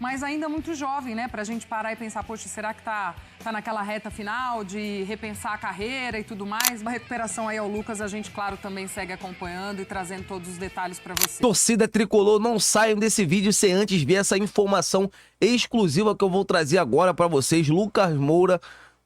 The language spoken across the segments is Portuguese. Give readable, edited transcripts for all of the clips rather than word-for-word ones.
Mas ainda muito jovem, né? Pra gente parar e pensar, poxa, será que tá naquela reta final de repensar a carreira e tudo mais? Uma recuperação aí ao Lucas, a gente, claro, também segue acompanhando e trazendo todos os detalhes pra você. Torcida tricolor, não saiam desse vídeo sem antes ver essa informação exclusiva que eu vou trazer agora pra vocês. Lucas Moura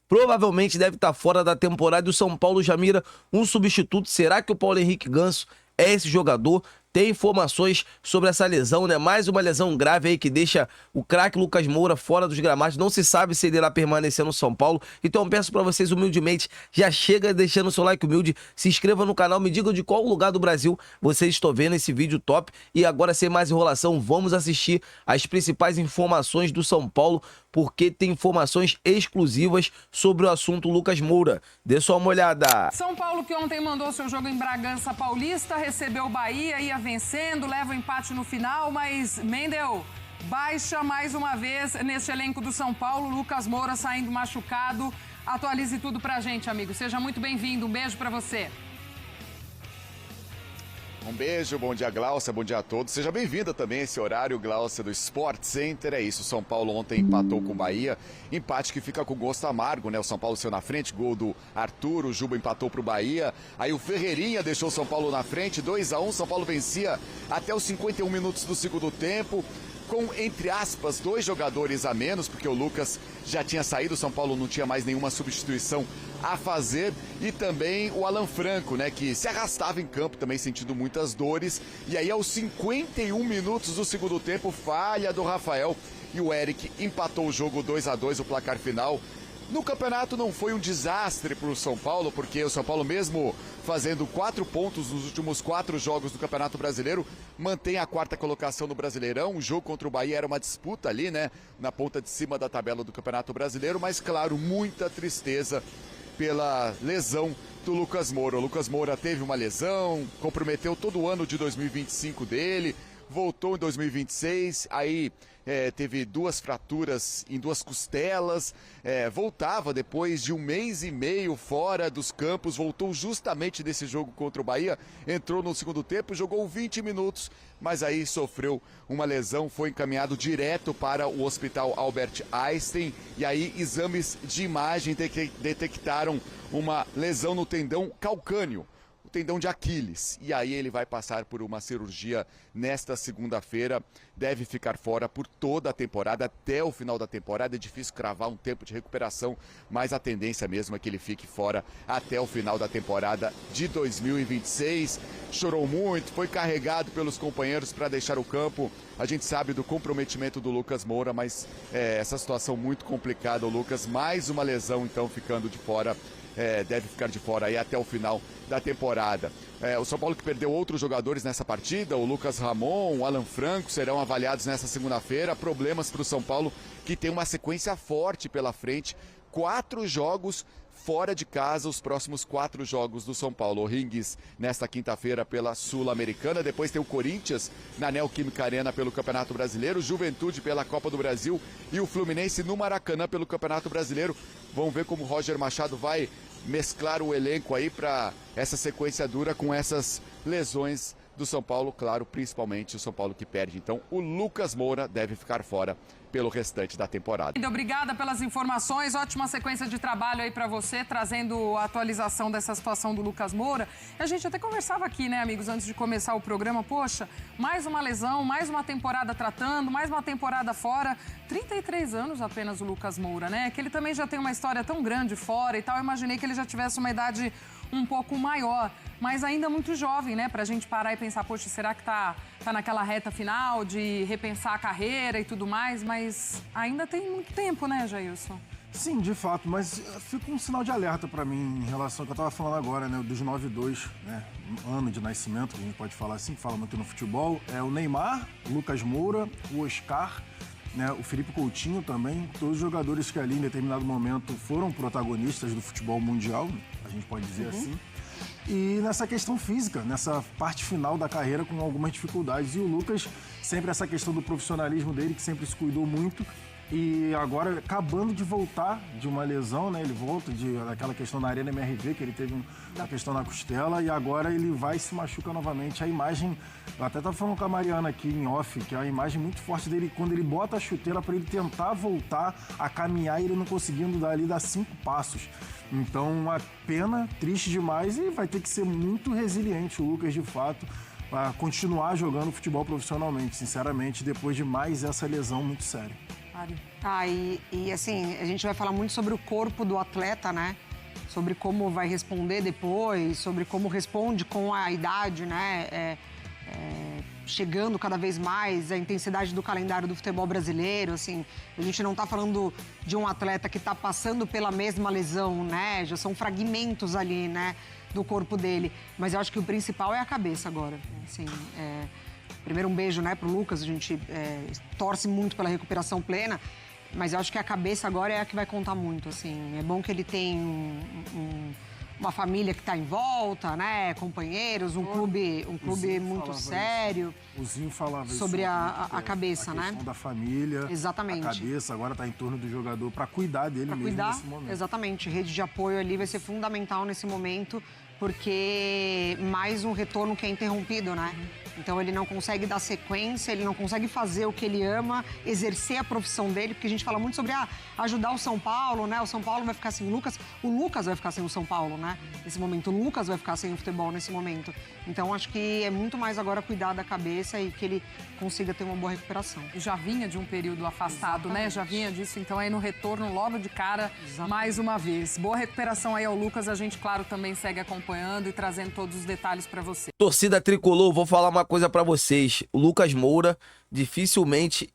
provavelmente deve estar fora da temporada e o São Paulo já mira um substituto. Será que o Paulo Henrique Ganso é esse jogador? Tem informações sobre essa lesão, né? Mais uma lesão grave aí que deixa o craque Lucas Moura fora dos gramados. Não se sabe se ele irá permanecer no São Paulo. Então eu peço pra vocês humildemente, já chega deixando o seu like humilde, se inscreva no canal, me digam de qual lugar do Brasil vocês estão vendo esse vídeo top. E agora, sem mais enrolação, vamos assistir as principais informações do São Paulo, porque tem informações exclusivas sobre o assunto Lucas Moura. Dê só uma olhada. São Paulo, que ontem mandou seu jogo em Bragança Paulista, recebeu o Bahia, ia vencendo, leva o empate no final, mas Mendel baixa mais uma vez nesse elenco do São Paulo. Lucas Moura saindo machucado. Atualize tudo pra gente, amigo. Seja muito bem-vindo. Um beijo pra você. Um beijo, bom dia, Glaucia, bom dia a todos. Seja bem-vinda também a esse horário, Glaucia, do Sport Center. É isso, o São Paulo ontem empatou com o Bahia, empate que fica com gosto amargo, né? O São Paulo saiu na frente, gol do Arthur, o Juba empatou pro Bahia. Aí o Ferreirinha deixou o São Paulo na frente, 2-1, São Paulo vencia até os 51 minutos do segundo tempo, com, entre aspas, 2 jogadores a menos, porque o Lucas já tinha saído, o São Paulo não tinha mais nenhuma substituição a fazer, e também o Alan Franco, né, que se arrastava em campo também sentindo muitas dores, e aí aos 51 minutos do segundo tempo, falha do Rafael, e o Eric empatou o jogo 2-2, o placar final. No campeonato não foi um desastre para o São Paulo, porque o São Paulo, mesmo fazendo 4 pontos nos últimos 4 jogos do Campeonato Brasileiro, mantém a 4ª colocação no Brasileirão. O jogo contra o Bahia era uma disputa ali, né, na ponta de cima da tabela do Campeonato Brasileiro, mas claro, muita tristeza pela lesão do Lucas Moura. O Lucas Moura teve uma lesão, comprometeu todo o ano de 2025 dele, voltou em 2026, aí teve 2 fraturas em 2 costelas, voltava depois de 1 mês e meio fora dos campos, voltou justamente desse jogo contra o Bahia, entrou no segundo tempo, jogou 20 minutos, mas aí sofreu uma lesão, foi encaminhado direto para o Hospital Albert Einstein, e aí exames de imagem detectaram uma lesão no tendão calcâneo, o tendão de Aquiles, e aí ele vai passar por uma cirurgia nesta segunda-feira, deve ficar fora por toda a temporada, até o final da temporada. É difícil cravar um tempo de recuperação, mas a tendência mesmo é que ele fique fora até o final da temporada de 2026. Chorou muito, foi carregado pelos companheiros para deixar o campo. A gente sabe do comprometimento do Lucas Moura, mas essa situação muito complicada. O Lucas, mais uma lesão, então, ficando de fora. Deve ficar de fora aí até o final da temporada. O São Paulo, que perdeu outros jogadores nessa partida, o Lucas Ramon, o Alan Franco, serão avaliados nessa segunda-feira. Problemas para o São Paulo, que tem uma sequência forte pela frente. 4 jogos fora de casa, os próximos 4 jogos do São Paulo. O Ringues nesta quinta-feira pela Sul-Americana, depois tem o Corinthians na Neoquímica Arena pelo Campeonato Brasileiro, Juventude pela Copa do Brasil e o Fluminense no Maracanã pelo Campeonato Brasileiro. Vamos ver como o Roger Machado vai mesclar o elenco aí para essa sequência dura com essas lesões do São Paulo, claro, principalmente o São Paulo que perde. Então, o Lucas Moura deve ficar fora pelo restante da temporada. Obrigada pelas informações, ótima sequência de trabalho aí pra você, trazendo a atualização dessa situação do Lucas Moura. A gente até conversava aqui, né, amigos, antes de começar o programa, poxa, mais uma lesão, mais uma temporada tratando, mais uma temporada fora, 33 anos apenas o Lucas Moura, né, que ele também já tem uma história tão grande fora e tal, eu imaginei que ele já tivesse uma idade um pouco maior, mas ainda muito jovem, né, pra gente parar e pensar, poxa, será que tá naquela reta final de repensar a carreira e tudo mais, mas ainda tem muito tempo, né, Jailson? Sim, de fato, mas fica um sinal de alerta pra mim em relação ao que eu tava falando agora, né, dos 9-2, né, ano de nascimento, que a gente pode falar assim, que fala muito no futebol, o Neymar, o Lucas Moura, o Oscar, né, o Felipe Coutinho também, todos os jogadores que ali em determinado momento foram protagonistas do futebol mundial, a gente pode dizer assim. E nessa questão física, nessa parte final da carreira com algumas dificuldades. E o Lucas, sempre essa questão do profissionalismo dele, que sempre se cuidou muito, E agora, acabando de voltar de uma lesão, né? Ele volta daquela questão da Arena MRV, que ele teve uma questão na costela, e agora ele vai e se machuca novamente. A imagem, eu até estava falando com a Mariana aqui em off, que é uma imagem muito forte dele, quando ele bota a chuteira para ele tentar voltar a caminhar e ele não conseguindo dar 5 passos. Então, uma pena, triste demais, e vai ter que ser muito resiliente o Lucas, de fato, para continuar jogando futebol profissionalmente, sinceramente, depois de mais essa lesão muito séria. E assim, a gente vai falar muito sobre o corpo do atleta, né? Sobre como vai responder depois, sobre como responde com a idade, né? Chegando cada vez mais, a intensidade do calendário do futebol brasileiro, assim. A gente não tá falando de um atleta que tá passando pela mesma lesão, né? Já são fragmentos ali, né? Do corpo dele. Mas eu acho que o principal é a cabeça agora, assim. Primeiro, um beijo, né, pro Lucas. A gente torce muito pela recuperação plena, mas eu acho que a cabeça agora é a que vai contar muito, assim. É bom que ele tem uma família que está em volta, né, companheiros, um clube muito sério. O Zinho falava isso sobre a cabeça, né? A questão da família. Exatamente. A cabeça agora está em torno do jogador para cuidar dele mesmo nesse momento. Exatamente. Rede de apoio ali vai ser fundamental nesse momento, porque mais um retorno que é interrompido, né? Então ele não consegue dar sequência, ele não consegue fazer o que ele ama, exercer a profissão dele, porque a gente fala muito sobre ajudar o São Paulo, né? O São Paulo vai ficar sem o Lucas vai ficar sem o São Paulo, né? Nesse momento, o Lucas vai ficar sem o futebol nesse momento. Então acho que é muito mais agora cuidar da cabeça e que ele consiga ter uma boa recuperação. Já vinha de um período afastado, né? Já vinha disso, então aí no retorno logo de cara, mais uma vez. Boa recuperação aí ao Lucas, a gente, claro, também segue acompanhando e trazendo todos os detalhes para você. Torcida tricolor, vou falar uma coisa pra vocês. O Lucas Moura dificilmente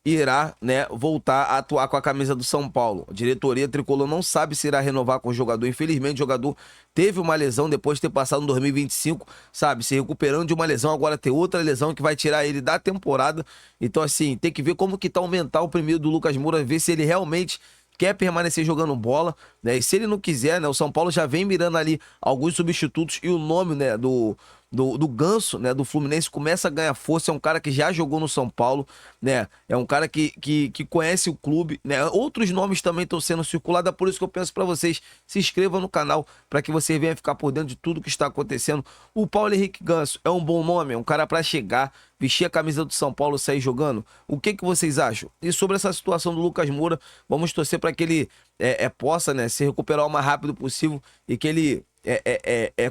irá, né, voltar a atuar com a camisa do São Paulo. A diretoria tricolor não sabe se irá renovar com o jogador. Infelizmente, o jogador teve uma lesão depois de ter passado em 2025, sabe? Se recuperando de uma lesão, agora tem outra lesão que vai tirar ele da temporada. Então, assim, tem que ver como que tá o mental primeiro do Lucas Moura, ver se ele realmente quer permanecer jogando bola, né? E se ele não quiser, né? O São Paulo já vem mirando ali alguns substitutos e o nome, né, do Ganso, né, do Fluminense começa a ganhar força. É um cara que já jogou no São Paulo, né? É um cara que conhece o clube, né? Outros nomes também estão sendo circulados, é por isso que eu peço para vocês, se inscrevam no canal para que você venha ficar por dentro de tudo que está acontecendo. O Paulo Henrique Ganso é um bom nome, é um cara para chegar, vestir a camisa do São Paulo e sair jogando. O que vocês acham? E sobre essa situação do Lucas Moura, vamos torcer para que ele possa, né, se recuperar o mais rápido possível e que ele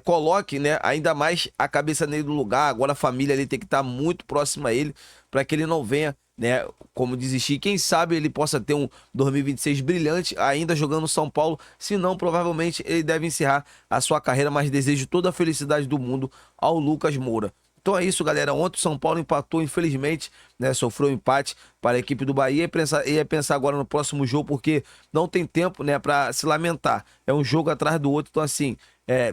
coloque, né, ainda mais a cabeça nele no lugar. Agora a família ali tem que estar muito próxima a ele para que ele não venha, né, como desistir. Quem sabe ele possa ter um 2026 brilhante ainda jogando no São Paulo, se não, provavelmente ele deve encerrar a sua carreira, mas desejo toda a felicidade do mundo ao Lucas Moura. Então é isso, galera. Ontem o São Paulo empatou, infelizmente, né? Sofreu um empate para a equipe do Bahia. Ia pensar agora no próximo jogo, porque não tem tempo, né, para se lamentar. É um jogo atrás do outro. Então, assim,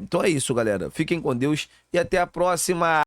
então é isso, galera. Fiquem com Deus e até a próxima.